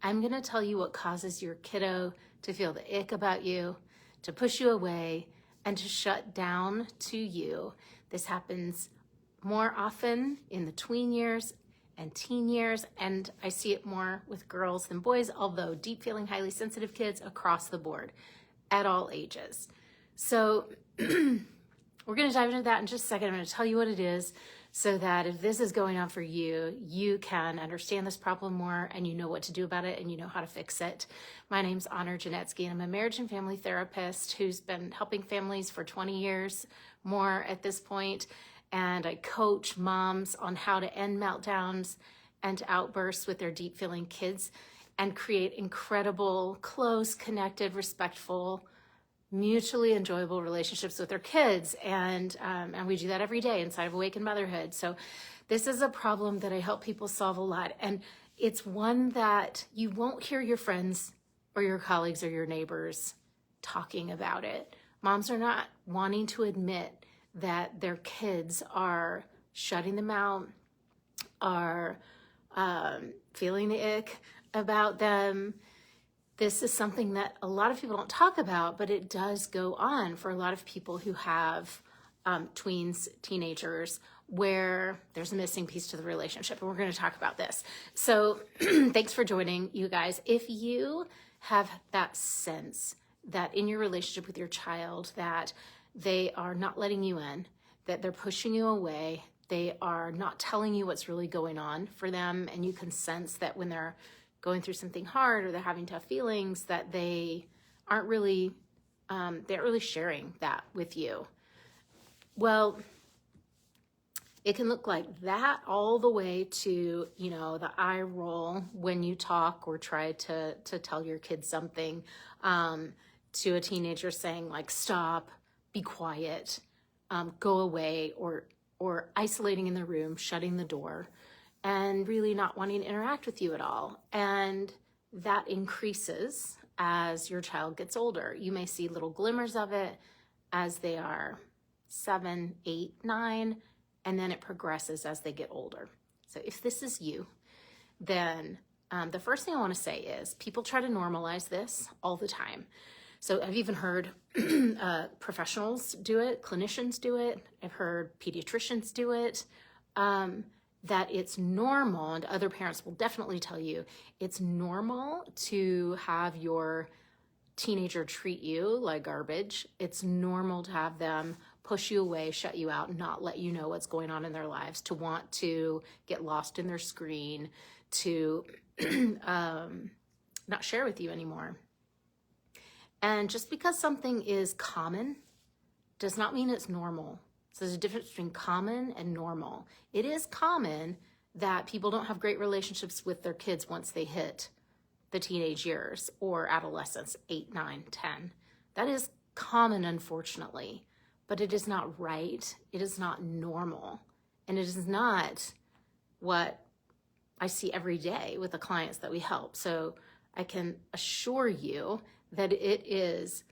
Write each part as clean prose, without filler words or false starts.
I'm going to tell you what causes your kiddo to feel the ick about you, to push you away, and to shut down to you. This happens more often in the tween years and teen years, and I see it more with girls than boys, although deep feeling, highly sensitive kids across the board at all ages. So we're going to dive into that in just a second. I'm going to tell you what it is so that if this is going on for you, you can understand this problem more and you know what to do about it and you know how to fix it. My name's Honor Janetsky, and I'm a marriage and family therapist who's been helping families for 20 years more at this point. And I coach moms on how to end meltdowns and outbursts with their deep feeling kids and create incredible, close, connected, respectful, mutually enjoyable relationships with their kids. And we do that every day inside of Awakened Motherhood. So this is a problem that I help people solve a lot. And it's one that you won't hear your friends or your colleagues or your neighbors talking about it. Moms are not wanting to admit that their kids are shutting them out, are feeling the ick about them. This is something that a lot of people don't talk about, but it does go on for a lot of people who have tweens, teenagers, where there's a missing piece to the relationship. And we're going to talk about this. So thanks for joining, you guys. If you have that sense that in your relationship with your child that they are not letting you in, that they're pushing you away, they are not telling you what's really going on for them, and you can sense that when they're going through something hard or they're having tough feelings that they aren't really sharing that with you. Well, it can look like that all the way to, the eye roll when you talk or try to tell your kid something, to a teenager saying like, stop, be quiet, go away, or isolating in the room, shutting the door, and really not wanting to interact with you at all. And that increases as your child gets older. You may see little glimmers of it as they are 7, 8, 9, and then it progresses as they get older. So if this is you, then the first thing I want to say is people try to normalize this all the time. So I've even heard professionals do it, clinicians do it. I've heard pediatricians do it. That it's normal, and other parents will definitely tell you, it's normal to have your teenager treat you like garbage. It's normal to have them push you away, shut you out, not let you know what's going on in their lives, to want to get lost in their screen, to not share with you anymore. And just because something is common does not mean it's normal. So there's a difference between common and normal. It is common that people don't have great relationships with their kids once they hit the teenage years or adolescence, 8, 9, 10. That is common, unfortunately, but it is not right. It is not normal. And it is not what I see every day with the clients that we help. So I can assure you that it is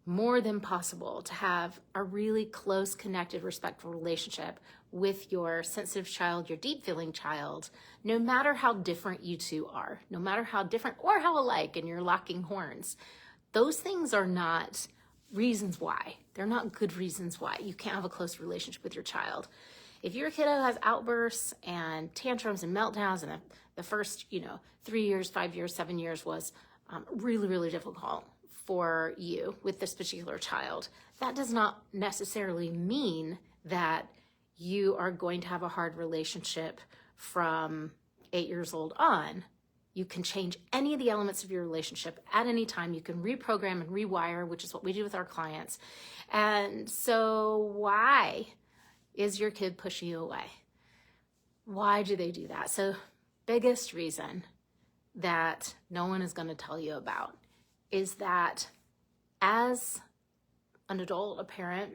more than possible to have a really close, connected, respectful relationship with your sensitive child, your deep feeling child, no matter how different you two are, no matter how different or how alike, and you're locking horns. Those things are not reasons why. They're not good reasons why you can't have a close relationship with your child. If your kiddo has outbursts and tantrums and meltdowns, and the first, 3 years, 5 years, 7 years was really, really difficult for you with this particular child, that does not necessarily mean that you are going to have a hard relationship from 8 years old on. You can change any of the elements of your relationship at any time. You can reprogram and rewire, which is what we do with our clients. And so why is your kid pushing you away? Why do they do that? So biggest reason that no one is going to tell you about is that as an adult, a parent,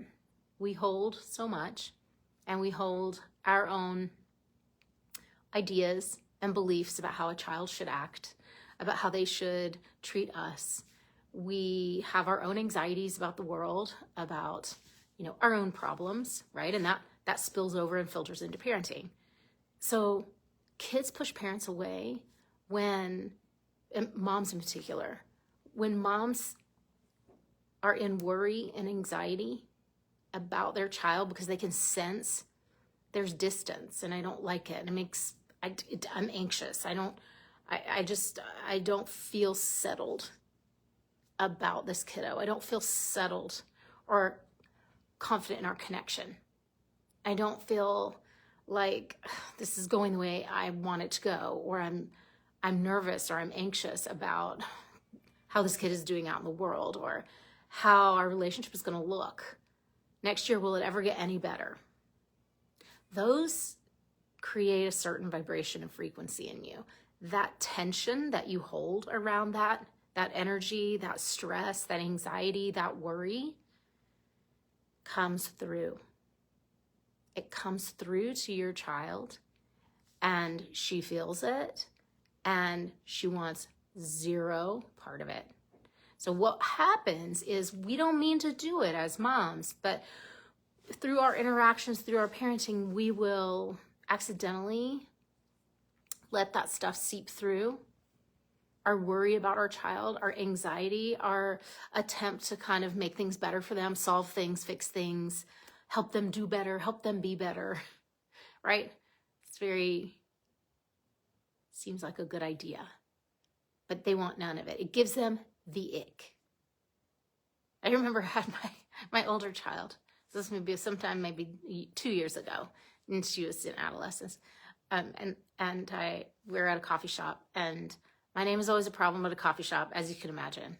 we hold so much, and we hold our own ideas and beliefs about how a child should act, about how they should treat us. We have our own anxieties about the world, about, our own problems, right? And that spills over and filters into parenting. So kids push parents away when and moms in particular, when moms are in worry and anxiety about their child because they can sense there's distance and I don't like it. I'm anxious. I don't feel settled about this kiddo. I don't feel settled or confident in our connection. I don't feel like this is going the way I want it to go, or I'm nervous or I'm anxious about how this kid is doing out in the world, or how our relationship is going to look next year. Will it ever get any better? Those create a certain vibration and frequency in you. That tension that you hold around that energy, that stress, that anxiety, that worry comes through. It comes through to your child, and she feels it, and she wants zero part of it. So what happens is, we don't mean to do it as moms, but through our interactions, through our parenting, we will accidentally let that stuff seep through. Our worry about our child, our anxiety, our attempt to kind of make things better for them, solve things, fix things, help them do better, help them be better, right? Seems like a good idea, but they want none of it. It gives them the ick. I remember I had my older child. This would be sometime maybe 2 years ago, and she was in adolescence. We were at a coffee shop, and my name is always a problem at a coffee shop, as you can imagine.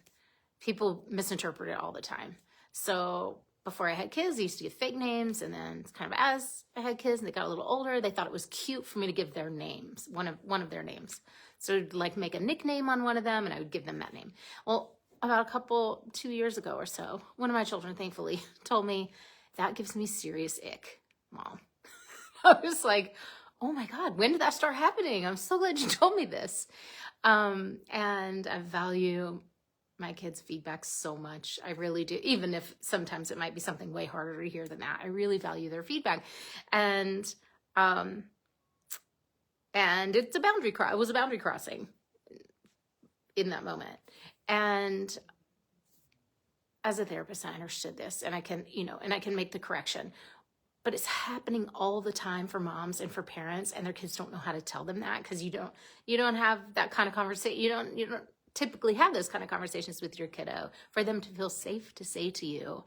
People misinterpret it all the time. So before I had kids, I used to give fake names, and then kind of as I had kids and they got a little older, they thought it was cute for me to give their names, one of their names. So I'd like make a nickname on one of them, and I would give them that name. Well, about 2 years ago or so, one of my children thankfully told me, that gives me serious ick, Mom. I was like, oh my God, when did that start happening? I'm so glad you told me this. And I value my kids' feedback so much. I really do. Even if sometimes it might be something way harder to hear than that. I really value their feedback. And it's it was a boundary crossing in that moment. And as a therapist, I understood this, and I can make the correction. But it's happening all the time for moms and for parents, and their kids don't know how to tell them that, because you don't have that kind of conversation. You don't typically have those kind of conversations with your kiddo for them to feel safe to say to you,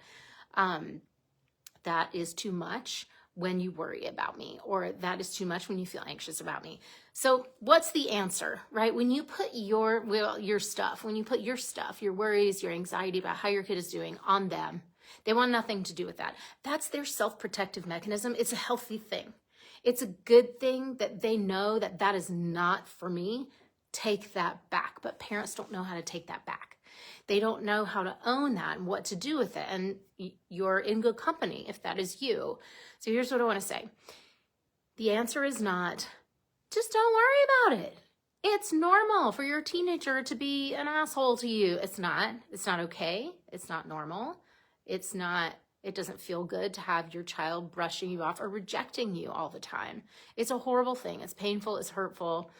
that is too much when you worry about me, or that is too much when you feel anxious about me. So what's the answer, right? When you put your stuff, your worries, your anxiety about how your kid is doing on them, they want nothing to do with that. That's their self-protective mechanism. It's a healthy thing. It's a good thing that they know that that is not for me. Take that back. But parents don't know how to take that back. They don't know how to own that and what to do with it. And you're in good company if that is you. So here's what I want to say. The answer is not, just don't worry about it. It's normal for your teenager to be an asshole to you. It's not okay. It's not normal. It doesn't feel good to have your child brushing you off or rejecting you all the time. It's a horrible thing. It's painful. It's hurtful.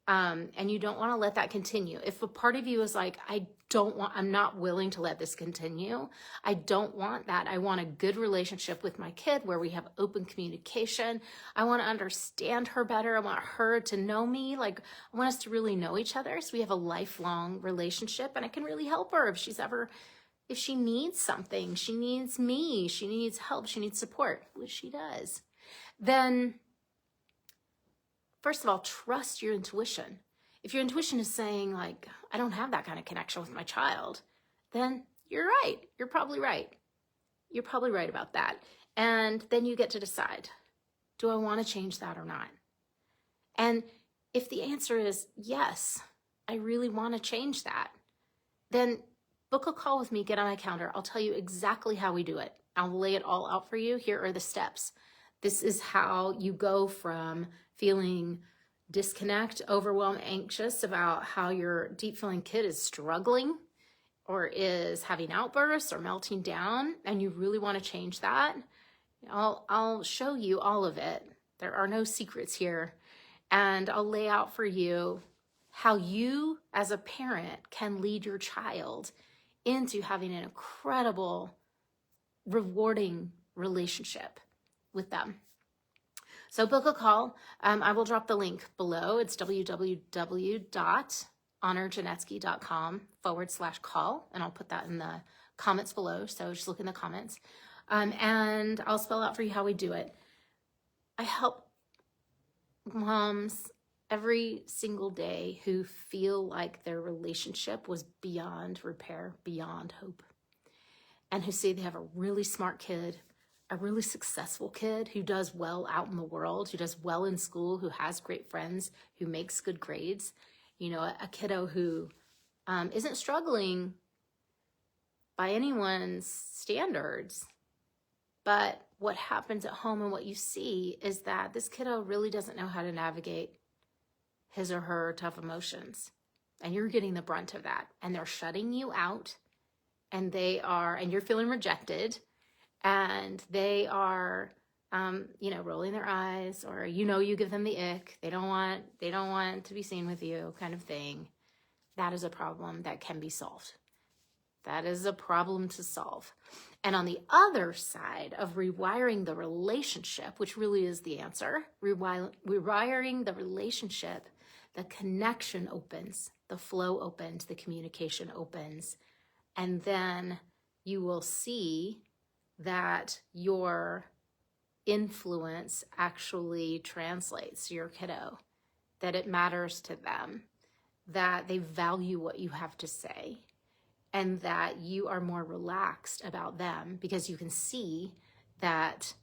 And you don't want to let that continue. If a part of you is like, I'm not willing to let this continue. I don't want that. I want a good relationship with my kid where we have open communication. I want to understand her better. I want her to know me. Like, I want us to really know each other so we have a lifelong relationship, and I can really help her if she needs something, she needs me, she needs help, she needs support, which she does. Then, first of all, trust your intuition. If your intuition is saying, like, I don't have that kind of connection with my child, then you're right. You're probably right. You're probably right about that. And then you get to decide, do I want to change that or not? And if the answer is yes, I really want to change that, then book a call with me, get on my calendar. I'll tell you exactly how we do it. I'll lay it all out for you. Here are the steps. This is how you go from feeling disconnect, overwhelmed, anxious about how your deep feeling kid is struggling or is having outbursts or melting down, and you really want to change that. I'll show you all of it. There are no secrets here. And I'll lay out for you how you as a parent can lead your child into having an incredible, rewarding relationship with them. So book a call. I will drop the link below. It's www.honorjanetsky.com/call, and I'll put that in the comments below. So just look in the comments, and I'll spell out for you how we do it. I help moms every single day who feel like their relationship was beyond repair, beyond hope, and who say they have a really smart kid, a really successful kid who does well out in the world, who does well in school, who has great friends, who makes good grades, you know, a kiddo who isn't struggling by anyone's standards. But what happens at home and what you see is that this kiddo really doesn't know how to navigate his or her tough emotions. And you're getting the brunt of that. And they're shutting you out. And you're feeling rejected. And they are, rolling their eyes, or, you give them the ick. They don't want to be seen with you, kind of thing. That is a problem that can be solved. That is a problem to solve. And on the other side of rewiring the relationship, which really is the answer, rewiring the relationship, the connection opens, the flow opens, the communication opens, and then you will see that your influence actually translates to your kiddo, that it matters to them, that they value what you have to say, and that you are more relaxed about them because you can see that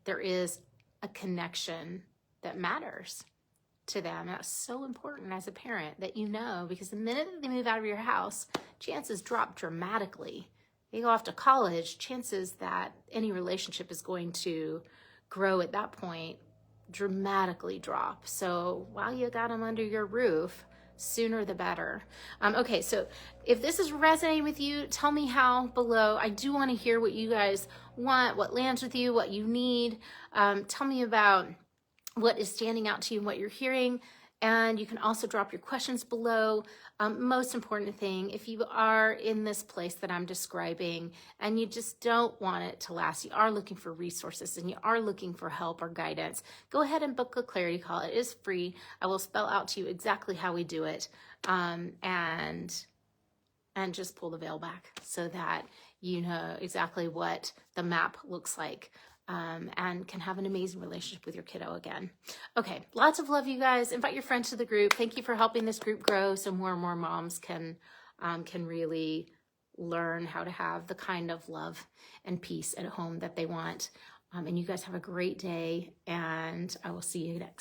there is a connection that matters to them. That's so important as a parent that because the minute that they move out of your house, chances drop dramatically. They go off to college, chances that any relationship is going to grow at that point dramatically drop. So while you got them under your roof, sooner the better. Okay, so if this is resonating with you, tell me how below. I do want to hear what you guys want, what lands with you, what you need. Tell me about what is standing out to you and what you're hearing. And you can also drop your questions below. Most important thing, if you are in this place that I'm describing and you just don't want it to last, you are looking for resources and you are looking for help or guidance, go ahead and book a clarity call. It is free. I will spell out to you exactly how we do it, and just pull the veil back so that you know exactly what the map looks like. And can have an amazing relationship with your kiddo again. Okay, lots of love, you guys. Invite your friends to the group. Thank you for helping this group grow so more and more moms can really learn how to have the kind of love and peace at home that they want. And you guys have a great day, and I will see you next.